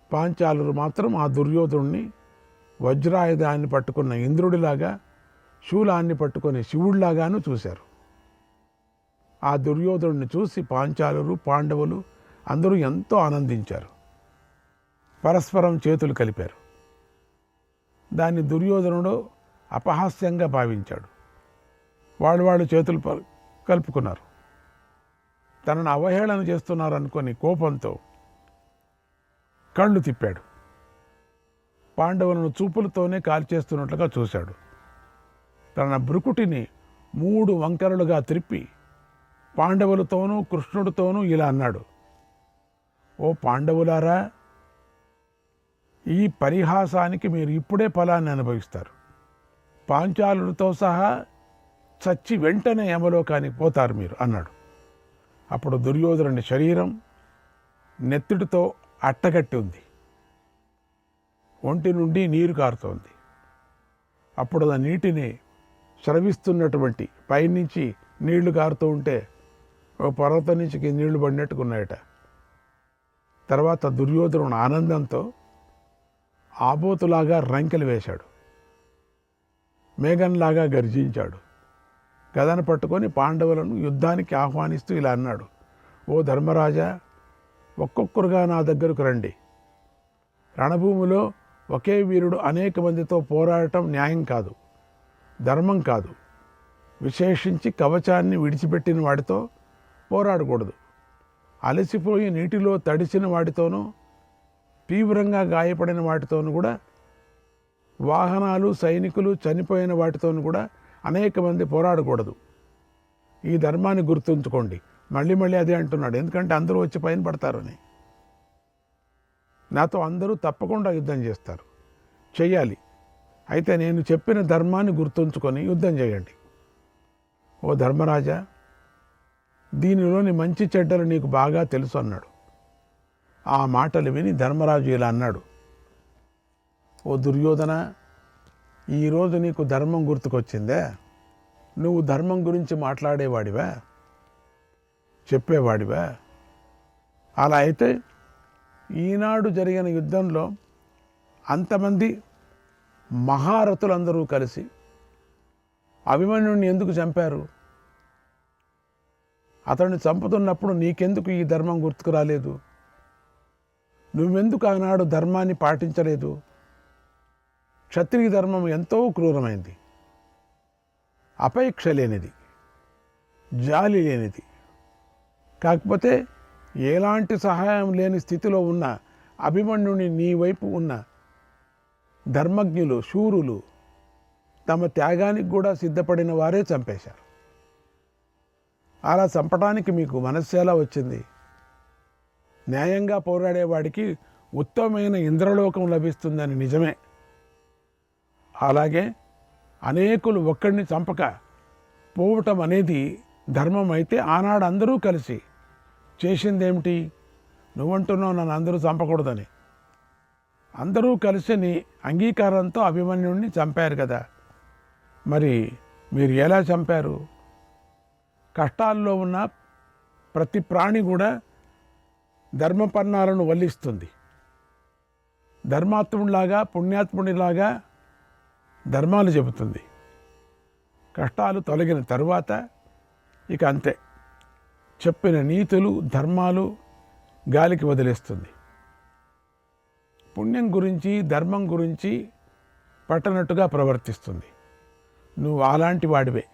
పాంచాలురు మాత్రం ఆ దుర్యోధనుణ్ణి వజ్రాయుధాన్ని పట్టుకున్న ఇంద్రుడిలాగా, శూలాన్ని పట్టుకుని శివుడిలాగాను చూశారు. ఆ దుర్యోధనుడిని చూసి పాంచాలురు, పాండవులు అందరూ ఎంతో ఆనందించారు. పరస్పరం చేతులు కలిపారు. దాన్ని దుర్యోధనుడు అపహాస్యంగా భావించాడు. వాళ్ళు చేతులు కలుపుకున్నారు. తనను అవహేళన చేస్తున్నారు అనుకొని కోపంతో కళ్ళు తిప్పాడు. పాండవులను చూపులతోనే కాల్చేస్తున్నట్లుగా చూశాడు. తన భృకుటిని 3 వంకరలుగా త్రిప్పి పాండవులతోనూ కృష్ణుడితోనూ ఇలా అన్నాడు: ఓ పాండవులారా, ఈ పరిహాసానికి మీరు ఇప్పుడే ఫలాన్ని అనుభవిస్తారు. పాంచాలుడితో సహా చచ్చి వెంటనే యమలోకానికి పోతారు మీరు అన్నాడు. అప్పుడు దుర్యోధనుని శరీరం నెత్తుడితో అట్టగట్టి ఉంది. ఒంటి నుండి నీరు కారుతోంది. అప్పుడు ఆ నీటిని స్రవిస్తున్నటువంటి పైనుంచి నీళ్లు కారుతూ ఉంటే ఓ పర్వతం నుంచి నీళ్లు పడినట్టుకున్నాయట. తర్వాత దుర్యోధనుడు ఆనందంతో ఆబోతులాగా రంకెలు వేశాడు. మేఘంలాగా గర్జించాడు. గదను పట్టుకొని పాండవులను యుద్ధానికి ఆహ్వానిస్తూ ఇలా అన్నాడు: ఓ ధర్మరాజా, ఒక్కొక్కరుగా నా దగ్గరకు రండి. రణభూమిలో ఒకే వీరుడు అనేక మందితో పోరాడటం న్యాయం కాదు, ధర్మం కాదు. విశేషించి కవచాన్ని విడిచిపెట్టిన వాడితో పోరాడకూడదు. అలసిపోయి నీటిలో తడిసిన వాటితోనూ, తీవ్రంగా గాయపడిన వాటితోనూ కూడా, వాహనాలు, సైనికులు చనిపోయిన వాటితోనూ కూడా అనేక మంది పోరాడకూడదు. ఈ ధర్మాన్ని గుర్తుంచుకోండి. మళ్ళీ అదే అంటున్నాడు. ఎందుకంటే అందరూ వచ్చి పైన పడతారని. నాతో అందరూ తప్పకుండా యుద్ధం చేస్తారు, చెయ్యాలి. అయితే నేను చెప్పిన ధర్మాన్ని గుర్తుంచుకొని యుద్ధం చేయండి. ఓ ధర్మరాజా, దీనిలోని మంచి చెడ్డలు నీకు బాగా తెలుసు అన్నాడు. ఆ మాటలు విని ధర్మరాజు ఇలా అన్నాడు: ఓ దుర్యోధన, ఈరోజు నీకు ధర్మం గుర్తుకొచ్చిందే? నువ్వు ధర్మం గురించి మాట్లాడేవాడివా, చెప్పేవాడివా? అలా అయితే ఈనాడు జరిగిన యుద్ధంలో అంతమంది మహారథులందరూ కలిసి అభిమన్యుడిని ఎందుకు చంపారు? అతన్ని చంపుతున్నప్పుడు నీకెందుకు ఈ ధర్మం గుర్తుకు రాలేదు? నువ్వెందుకు ఆనాడు ధర్మాన్ని పాటించలేదు? క్షత్రియ ధర్మం ఎంతో క్రూరమైంది, అపేక్ష లేనిది, జాలి లేనిది. కాకపోతే ఎలాంటి సహాయం లేని స్థితిలో ఉన్న అభిమన్యుని నీ వైపు ఉన్న ధర్మజ్ఞులు, శూరులు, తమ త్యాగానికి కూడా సిద్ధపడిన వారే చంపేశారు. అలా చంపడానికి మీకు మనస్సు ఎలా వచ్చింది? న్యాయంగా పోరాడేవాడికి ఉత్తమమైన ఇంద్రలోకం లభిస్తుందని నిజమే. అలాగే అనేకులు ఒక్కడిని చంపక పోవటం అనేది ధర్మం అయితే ఆనాడు అందరూ కలిసి చేసిందేమిటి? నువ్వంటున్నావు నన్ను అందరూ చంపకూడదని. అందరూ కలిసి నీ అంగీకారంతో అభిమన్యుడిని చంపారు కదా. మరి మీరు ఎలా చంపారు? కష్టాల్లో ఉన్న ప్రతి ప్రాణి కూడా ధర్మపన్నాలను వల్లిస్తుంది. ధర్మాత్ముడిలాగా, పుణ్యాత్ముడిలాగా ధర్మాలు చెబుతుంది. కష్టాలు తొలగిన తరువాత ఇక అంతే, చెప్పిన నీతులు, ధర్మాలు గాలికి వదిలేస్తుంది. పుణ్యం గురించి, ధర్మం గురించి పట్టనట్టుగా ప్రవర్తిస్తుంది. నువ్వు అలాంటి వాడివే.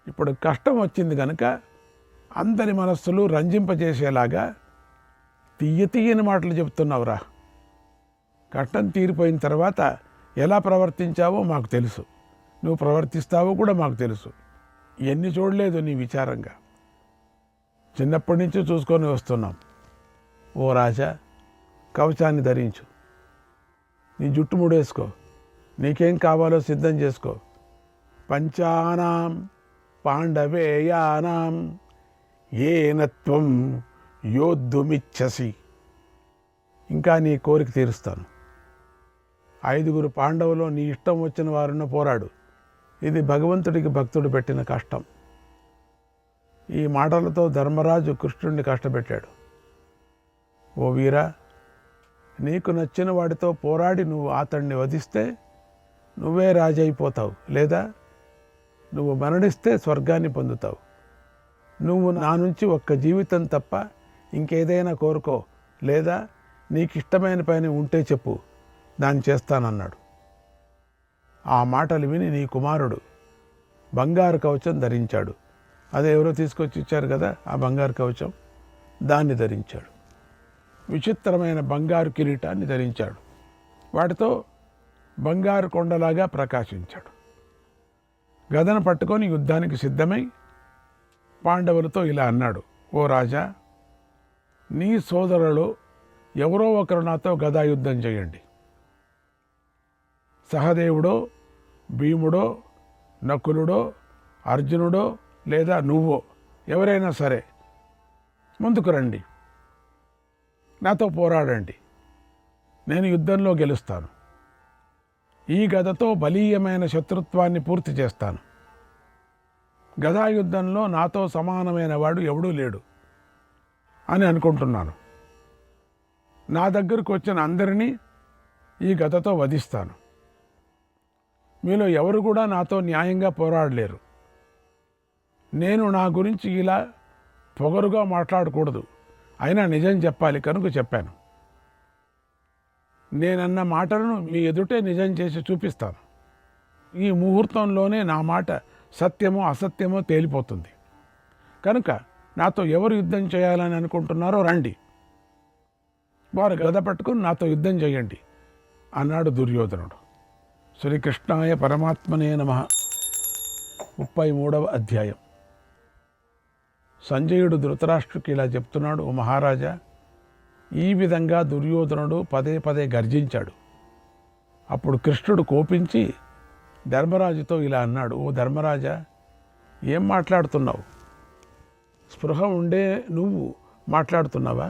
ఇప్పుడు కష్టం వచ్చింది కనుక అందరి మనస్సులు రంజింపజేసేలాగా తీయని మాటలు చెప్తున్నావురా. కష్టం తీరిపోయిన తర్వాత ఎలా ప్రవర్తించావో మాకు తెలుసు, నువ్వు ప్రవర్తిస్తావో కూడా మాకు తెలుసు. ఎన్ని చూడలేదు నీ విచారంగా, చిన్నప్పటి నుంచి చూసుకొని వస్తున్నాం. ఓ రాజా, కవచాన్ని ధరించు, నీ జుట్టు ముడేసుకో, నీకేం కావాలో సిద్ధం చేసుకో. పంచానాం పాండవేయానాం ఏనత్వం యోద్ధుమిచ్చసి. ఇంకా నీ కోరిక తీరుస్తాను. 5 పాండవులు నీ ఇష్టం వచ్చిన వారిని పోరాడు. ఇది భగవంతుడికి భక్తుడు పెట్టిన కష్టం. ఈ మాటలతో ధర్మరాజు కృష్ణుడిని కష్టపెట్టాడు. ఓ వీరా, నీకు నచ్చిన వాడితో పోరాడి నువ్వు అతన్ని వధిస్తే నువ్వే రాజైపోతావు, లేదా నువ్వు మరణిస్తే స్వర్గాన్ని పొందుతావు. నువ్వు నా నుంచి ఒక్క జీవితం తప్ప ఇంకేదైనా కోరుకో, లేదా నీకు ఇష్టమైన పని ఉంటే చెప్పు, దాన్ని చేస్తానన్నాడు. ఆ మాటలు విని నీ కుమారుడు బంగారు కవచం ధరించాడు. అదే ఎవరో తీసుకొచ్చి ఇచ్చారు కదా ఆ బంగారు కవచం, దాన్ని ధరించాడు. విచిత్రమైన బంగారు కిరీటాన్ని ధరించాడు. వాటితో బంగారు కొండలాగా ప్రకాశించాడు. గదను పట్టుకొని యుద్ధానికి సిద్ధమై పాండవులతో ఇలా అన్నాడు, ఓ రాజా, నీ సోదరులు ఎవరో ఒకరు నాతో గదా యుద్ధం చేయండి. సహదేవుడో, భీముడో, నకులుడో, అర్జునుడో, లేదా నువ్వో, ఎవరైనా సరే ముందుకు రండి, నాతో పోరాడండి. నేను యుద్ధంలో గెలుస్తాను. ఈ గదతో బలీయమైన శత్రుత్వాన్ని పూర్తి చేస్తాను. గదా యుద్ధంలో నాతో సమానమైన వాడు ఎవడూ లేడు అని అనుకుంటున్నాను. నా దగ్గరకు వచ్చిన అందరినీ ఈ గదతో వధిస్తాను. మీలో ఎవరు కూడా నాతో న్యాయంగా పోరాడలేరు. నేను నా గురించి ఇలా పొగరుగా మాట్లాడకూడదు, అయినా నిజం చెప్పాలి కనుక చెప్పాను. నేనన్న మాటలను మీ ఎదుటే నిజం చేసి చూపిస్తాను. ఈ ముహూర్తంలోనే నా మాట సత్యమో అసత్యమో తేలిపోతుంది. కనుక నాతో ఎవరు యుద్ధం చేయాలని అనుకుంటున్నారో రండి, వారు గద పట్టుకుని నాతో యుద్ధం చేయండి అన్నాడు దుర్యోధనుడు. శ్రీకృష్ణాయ పరమాత్మనే నమః. 33వ అధ్యాయం. సంజయుడు ధృతరాష్ట్రుకి ఇలా చెప్తున్నాడు, ఓ మహారాజా, ఈ విధంగా దుర్యోధనుడు పదే పదే గర్జించాడు. అప్పుడు కృష్ణుడు కోపించి ధర్మరాజుతో ఇలా అన్నాడు, ఓ ధర్మరాజా, ఏం మాట్లాడుతున్నావు? స్పృహ ఉండే నువ్వు మాట్లాడుతున్నావా?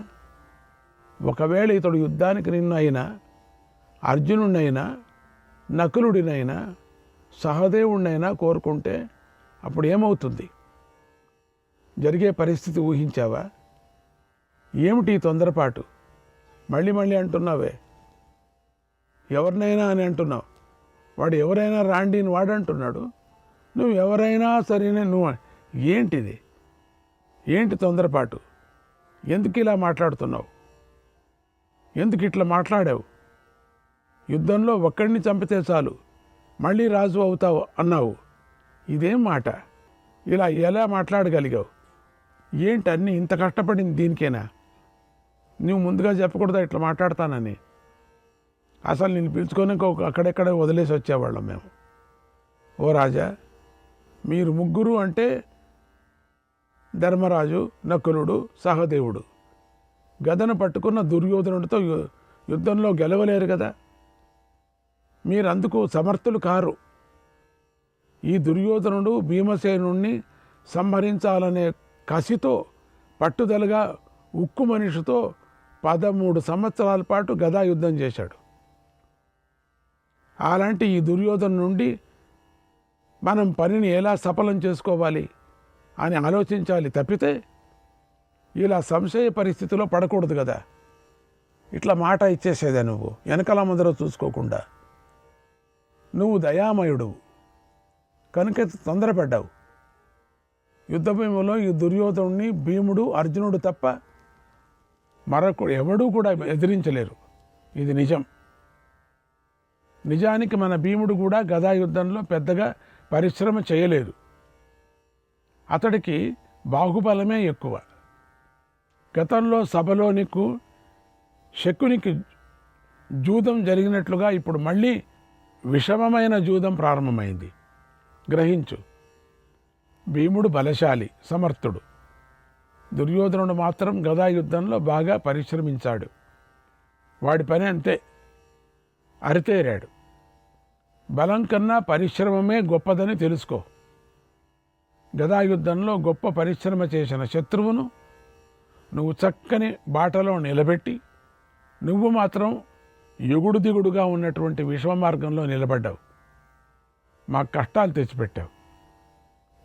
ఒకవేళ ఇతడు యుద్ధానికి నిన్ను అయినా, అర్జునుడినైనా, నకులుడినైనా, సహదేవుడినైనా కోరుకుంటే అప్పుడు ఏమవుతుంది? జరిగే పరిస్థితి ఊహించావా? ఏమిటి తొందరపాటు? మళ్ళీ మళ్ళీ అంటున్నావే, ఎవరినైనా అని అంటున్నావు. వాడు ఎవరైనా రాండి అని వాడు అంటున్నాడు, నువ్వు ఎవరైనా సరేనే నువ్వు. ఏంటిది? ఏంటి తొందరపాటు? ఎందుకు ఇలా మాట్లాడుతున్నావు? ఎందుకు ఇట్లా మాట్లాడావు? యుద్ధంలో ఒక్కడిని చంపితే చాలు మళ్ళీ రాజు అవుతావు అన్నావు. ఇదేం మాట? ఇలా ఎలా మాట్లాడగలిగావు? ఏంటి అన్నీ ఇంత కష్టపడింది దీనికేనా? నువ్వు ముందుగా చెప్పకూడదా ఇట్లా మాట్లాడతానని? అసలు నేను పిలుచుకొని అక్కడెక్కడ వదిలేసి వచ్చేవాళ్ళం మేము. ఓ రాజా, మీరు ముగ్గురు అంటే ధర్మరాజు, నకులుడు, సహదేవుడు గదను పట్టుకున్న దుర్యోధనుడితో యుద్ధంలో గెలవలేరు కదా. మీరందుకు సమర్థులు కారు. ఈ దుర్యోధనుడు భీమసేనుణ్ణి సంహరించాలనే కసితో, పట్టుదలగా ఉక్కు మనిషితో 13 సంవత్సరాల పాటు గదా యుద్ధం చేశాడు. అలాంటి ఈ దుర్యోధను నుండి మనం పనిని ఎలా సఫలం చేసుకోవాలి అని ఆలోచించాలి తప్పితే ఇలా సంశయ పరిస్థితిలో పడకూడదు కదా. ఇట్లా మాట ఇచ్చేసేదా నువ్వు వెనకాల ముందర చూసుకోకుండా? నువ్వు దయామయుడు కనుక తొందరపడ్డావు. యుద్ధభూమిలో ఈ దుర్యోధనుడిని భీముడు, అర్జునుడు తప్ప మరొకడు ఎవడూ కూడా ఎదిరించలేరు. ఇది నిజం. నిజానికి మన భీముడు కూడా గదా యుద్ధంలో పెద్దగా పరిశ్రమ చేయలేదు. అతడికి బాహుబలమే ఎక్కువ. గతంలో సభలో నీకు శకునికి జూదం జరిగినట్లుగా ఇప్పుడు మళ్ళీ విషమమైన జూదం ప్రారంభమైంది. గ్రహించు. భీముడు బలశాలి, సమర్థుడు. దుర్యోధనుడు మాత్రం గదా యుద్ధంలో బాగా పరిశ్రమించాడు. వాడి పని అంతే, అరితేరాడు. బలం కన్నా పరిశ్రమమే గొప్పదని తెలుసుకో. గదా యుద్ధంలో గొప్ప పరిశ్రమ చేసిన శత్రువును నువ్వు చక్కని బాటలో నిలబెట్టి, నువ్వు మాత్రం ఎగుడు దిగుడుగా ఉన్నటువంటి విషమ మార్గంలో నిలబడ్డావు. మాకు కష్టాలు తెచ్చిపెట్టావు.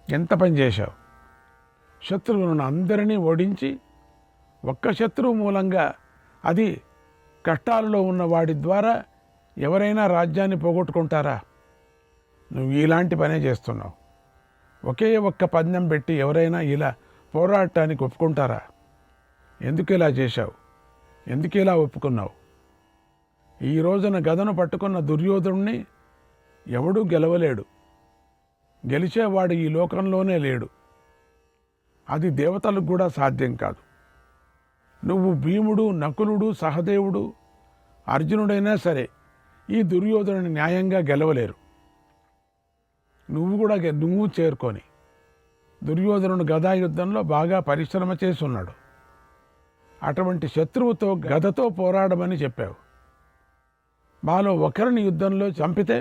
ఎంత పని చేశావు? శత్రువులను అందరినీ ఓడించి ఒక్క శత్రువు మూలంగా, అది కష్టాలలో ఉన్న వాడి ద్వారా ఎవరైనా రాజ్యాన్ని పోగొట్టుకుంటారా? నువ్వు ఇలాంటి పనే చేస్తున్నావు. ఒకే ఒక్క పందెం పెట్టి ఎవరైనా ఇలా పోరాటానికి ఒప్పుకుంటారా? ఎందుకు ఇలా చేశావు? ఎందుకు ఇలా ఒప్పుకున్నావు? ఈ రోజున గదను పట్టుకున్న దుర్యోధనుణ్ణి ఎవడూ గెలవలేడు. గెలిచేవాడు ఈ లోకంలోనే లేడు. అది దేవతలకు కూడా సాధ్యం కాదు. నువ్వు భీముడు, నకులుడు, సహదేవుడు, అర్జునుడైనా సరే ఈ దుర్యోధనుని న్యాయంగా గెలవలేరు. నువ్వు చేరుకొని దుర్యోధనుడు గదా యుద్ధంలో బాగా పరిశ్రమ చేసి ఉన్నాడు. అటువంటి శత్రువుతో గదతో పోరాడమని చెప్పావు. మాలో ఒకరిని యుద్ధంలో చంపితే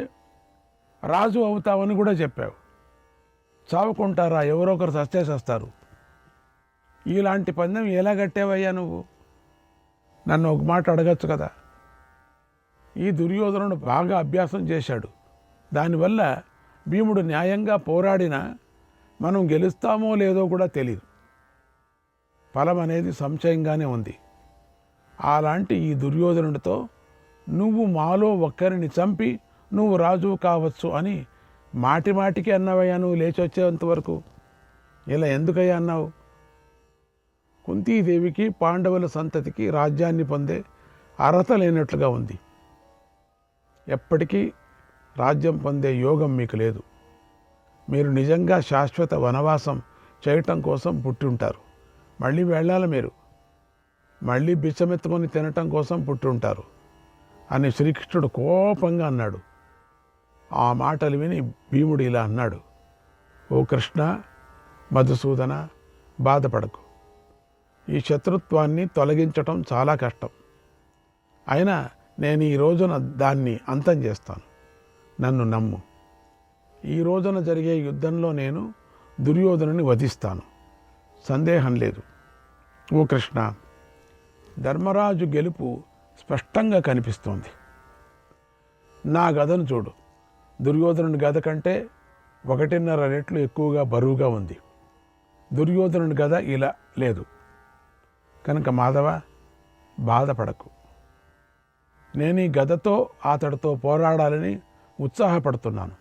రాజు అవుతావని కూడా చెప్పావు. చావుకుంటారా? ఎవరో ఒకరు చస్తే చస్తారు. ఇలాంటి పందెం ఎలా కట్టేవయ్యా నువ్వు? నన్ను ఒక మాట అడగచ్చు కదా. ఈ దుర్యోధనుడు బాగా అభ్యాసం చేశాడు. దానివల్ల భీముడు న్యాయంగా పోరాడినా మనం గెలుస్తామో లేదో కూడా తెలియదు. ఫలం అనేది సంశయంగానే ఉంది. అలాంటి ఈ దుర్యోధనుడితో నువ్వు మాలో ఒక్కరిని చంపి నువ్వు రాజు కావచ్చు అని మాటిమాటికి అన్నావయ్యా. నువ్వు లేచి వచ్చేంతవరకు ఇలా ఎందుకయ్యా అన్నావు? కుంతీదేవికి పాండవుల సంతతికి రాజ్యాన్ని పొందే అర్హత లేనట్లుగా ఉంది. ఎప్పటికీ రాజ్యం పొందే యోగం మీకు లేదు. మీరు నిజంగా శాశ్వత వనవాసం చేయటం కోసం పుట్టి ఉంటారు. మళ్ళీ వెళ్ళాలి మీరు. మళ్ళీ బిచ్చమెత్తుకొని తినటం కోసం పుట్టి ఉంటారు అని శ్రీకృష్ణుడు కోపంగా అన్నాడు. ఆ మాటలు విని భీముడు ఇలా అన్నాడు, ఓ కృష్ణ, మధుసూదన, బాధపడకు. ఈ శత్రుత్వాన్ని తొలగించటం చాలా కష్టం. అయినా నేను ఈ రోజున దాన్ని అంతం చేస్తాను. నన్ను నమ్ము. ఈ రోజున జరిగే యుద్ధంలో నేను దుర్యోధనుని వధిస్తాను. సందేహం లేదు. ఓ కృష్ణ, ధర్మరాజు గెలుపు స్పష్టంగా కనిపిస్తోంది. నా గదను చూడు. దుర్యోధనుని గద కంటే 1.5 రెట్లు ఎక్కువగా బరువుగా ఉంది. దుర్యోధనుని గద ఇలా లేదు. కనుక మాధవ, బాధపడకు. నేను ఈ గదతో అతడితో పోరాడాలని ఉత్సాహపడుతున్నాను.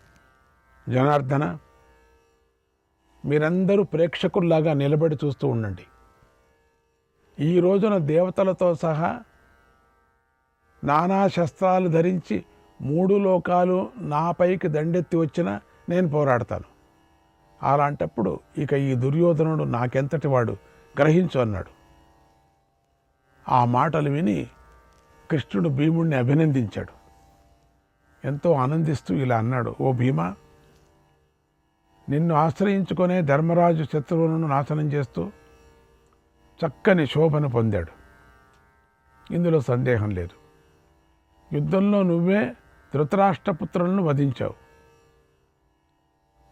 జనార్దన, మీరందరూ ప్రేక్షకుల్లాగా నిలబడి చూస్తూ ఉండండి. ఈ రోజున దేవతలతో సహా నానా శస్త్రాలు ధరించి 3 లోకాలు నాపైకి దండెత్తి వచ్చినా నేను పోరాడతాను. అలాంటప్పుడు ఇక ఈ దుర్యోధనుడు నాకెంతటి వాడు గ్రహించు అన్నాడు. ఆ మాటలు విని కృష్ణుడు భీముడిని అభినందించాడు. ఎంతో ఆనందిస్తూ ఇలా అన్నాడు, ఓ భీమా, నిన్ను ఆశ్రయించుకునే ధర్మరాజు శత్రువులను నాశనం చేస్తూ చక్కని శోభను పొందాడు. ఇందులో సందేహం లేదు. యుద్ధంలో నువ్వే ధృతరాష్ట్రపుత్రులను వధించావు.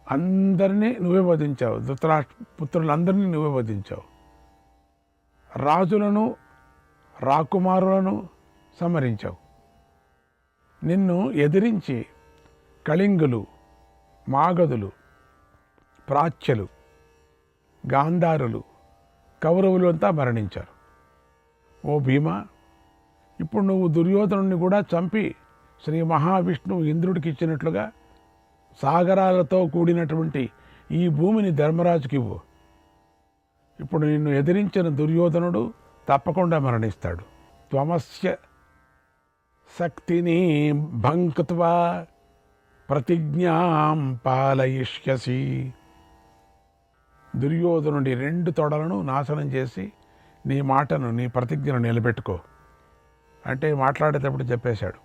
అందరినీ నువ్వే వధించావు. ధృతరాష్ట్రపుత్రులందరినీ నువ్వే వధించావు. రాజులను, రాకుమారులను సంహరించావు. నిన్ను ఎదిరించి కళింగులు, మాగధులు, ప్రాచ్యలు, గాంధారులు, కౌరవులు అంతా మరణించారు. ఓ భీమా, ఇప్పుడు నువ్వు దుర్యోధనుడిని కూడా చంపి శ్రీ మహావిష్ణువు ఇంద్రుడికి ఇచ్చినట్లుగా సాగరాలతో కూడినటువంటి ఈ భూమిని ధర్మరాజుకి ఇవ్వు. ఇప్పుడు నిన్ను ఎదిరించిన దుర్యోధనుడు తప్పకుండా మరణిస్తాడు. త్వమస్య శక్తిని భంక్త్వా ప్రతిజ్ఞాం పాలయిష్యసి. దుర్యోధనుడి 2 తొడలను నాశనం చేసి నీ మాటను, నీ ప్రతిజ్ఞను నిలబెట్టుకో అంటే మాట్లాడేటప్పుడు చెప్పేశాడు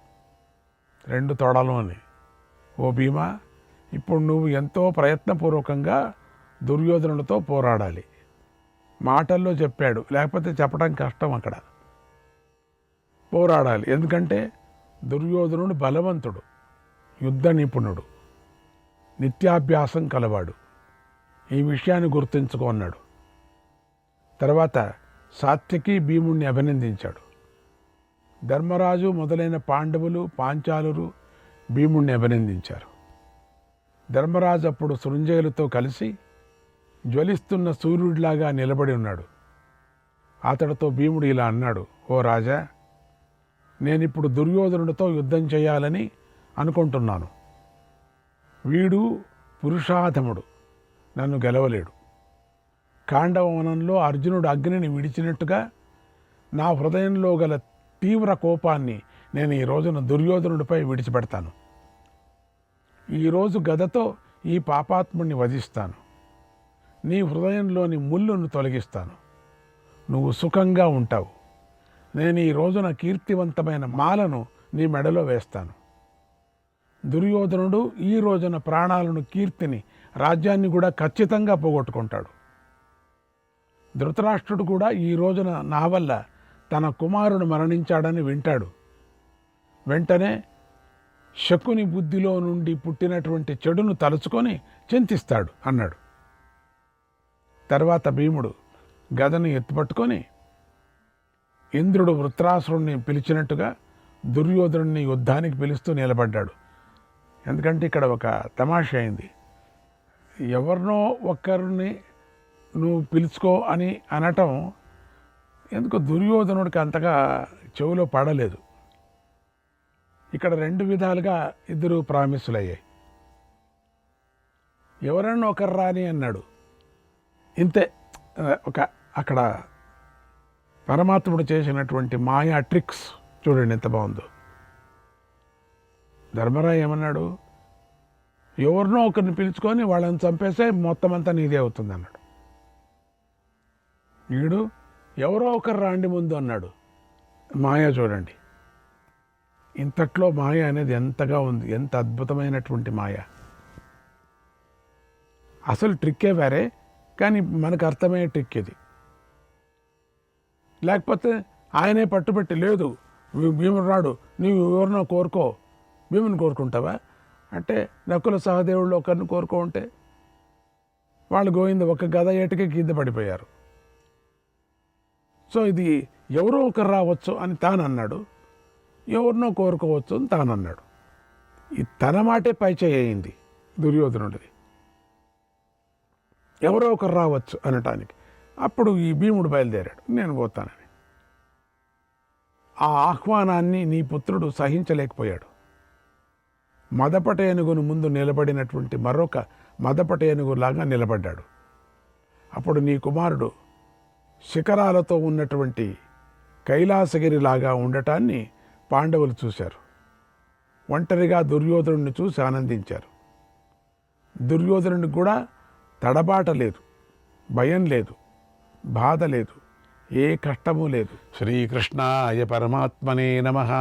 2 తొడలు అని. ఓ భీమా, ఇప్పుడు నువ్వు ఎంతో ప్రయత్నపూర్వకంగా దుర్యోధనుడితో పోరాడాలి. మాటల్లో చెప్పాడు, లేకపోతే చెప్పడం కష్టం. అక్కడ పోరాడాలి. ఎందుకంటే దుర్యోధనుడు బలవంతుడు, యుద్ధ నిపుణుడు, నిత్యాభ్యాసం కలవాడు. ఈ విషయాన్ని గుర్తుంచుకో అన్నాడు. తర్వాత సాత్యకి భీముణ్ణి అభినందించాడు. ధర్మరాజు మొదలైన పాండవులు, పాంచాలురు భీముణ్ణి అభినందించారు. ధర్మరాజు అప్పుడు సృంజయులతో కలిసి జ్వలిస్తున్న సూర్యుడిలాగా నిలబడి ఉన్నాడు. అతడితో భీముడు ఇలా అన్నాడు, ఓ రాజా, నేనిప్పుడు దుర్యోధనుడితో యుద్ధం చేయాలని అనుకుంటున్నాను. వీడు పురుషాధముడు, నన్ను గెలవలేడు. ఖాండవవనంలో అర్జునుడు అగ్నిని విడిచినట్టుగా నా హృదయంలో గల తీవ్ర కోపాన్ని నేను ఈ రోజున దుర్యోధనుడిపై విడిచిపెడతాను. ఈరోజు గదతో ఈ పాపాత్ముడిని వధిస్తాను. నీ హృదయంలోని ముళ్ళును తొలగిస్తాను. నువ్వు సుఖంగా ఉంటావు. నేను ఈ రోజున కీర్తివంతమైన మాలను నీ మెడలో వేస్తాను. దుర్యోధనుడు ఈ రోజున ప్రాణాలను, కీర్తిని, రాజ్యాన్ని కూడా ఖచ్చితంగా పోగొట్టుకుంటాడు. ధృతరాష్ట్రుడు కూడా ఈ రోజున నా వల్ల తన కుమారుడు మరణించాడని వింటాడు. వెంటనే శకుని బుద్ధిలో నుండి పుట్టినటువంటి చెడును తలుచుకొని చింతిస్తాడు అన్నాడు. తర్వాత భీముడు గదను ఎత్తుపట్టుకొని ఇంద్రుడు వృత్రాసురుణ్ణి పిలిచినట్టుగా దుర్యోధనుడిని యుద్ధానికి పిలుస్తూ నిలబడ్డాడు. ఎందుకంటే ఇక్కడ ఒక తమాషా అయింది. ఎవరినో ఒక్కరిని నువ్వు పిలుచుకో అని అనటం ఎందుకు దుర్యోధనుడికి అంతగా చెవిలో పడలేదు. ఇక్కడ రెండు విధాలుగా ఇద్దరు ప్రామిసులయ్యాయి. ఎవరన్నా ఒకరు రాని అన్నాడు. ఇంతే. అక్కడ పరమాత్ముడు చేసినటువంటి మాయా ట్రిక్స్ చూడండి ఎంత బాగుందో. ధర్మరాజు ఏమన్నాడు? ఎవరినో ఒకరిని పిలుచుకొని వాళ్ళని చంపేస్తే మొత్తం అంతా నీదే అవుతుంది అన్నాడు. వీడు ఎవరో ఒకరు రాండి ముందు అన్నాడు. మాయ చూడండి, ఇంతట్లో మాయ అనేది ఎంతగా ఉంది, ఎంత అద్భుతమైనటువంటి మాయ. అసలు ట్రిక్కే వేరే, కానీ మనకు అర్థమయ్యే ట్రిక్ ఇది. లేకపోతే ఆయనే పట్టుబట్టి, లేదు భీముడు రాడు, నీవు ఎవరినో కోరుకో. భీముని కోరుకుంటావా అంటే నకుల సహదేవుళ్ళు ఒకరిని కోరుకో ఉంటే వాళ్ళు గోవింద ఒక గద ఏటికి కింద పడిపోయారు. సో ఇది ఎవరో ఒకరు రావచ్చు అని తానన్నాడు, ఎవరినో కోరుకోవచ్చు అని తానన్నాడు. ఈ తన మాటే పైచేయింది దుర్యోధనుడిది, ఎవరో ఒకరు రావచ్చు అనటానికి. అప్పుడు ఈ భీముడు బయలుదేరాడు, నేను పోతానని. ఆ ఆహ్వానాన్ని నీ పుత్రుడు సహించలేకపోయాడు. మదపట ఏనుగును ముందు నిలబడినటువంటి మరొక మదపట ఏనుగులాగా నిలబడ్డాడు. అప్పుడు నీ కుమారుడు శిఖరాలతో ఉన్నటువంటి కైలాసగిరిలాగా ఉండటాన్ని పాండవులు చూశారు. ఒంటరిగా దుర్యోధనుడిని చూసి ఆనందించారు. దుర్యోధనుడికి కూడా తడబాట లేదు, భయం లేదు, బాధ లేదు, ఏ కష్టము లేదు. శ్రీకృష్ణాయ పరమాత్మనే నమః.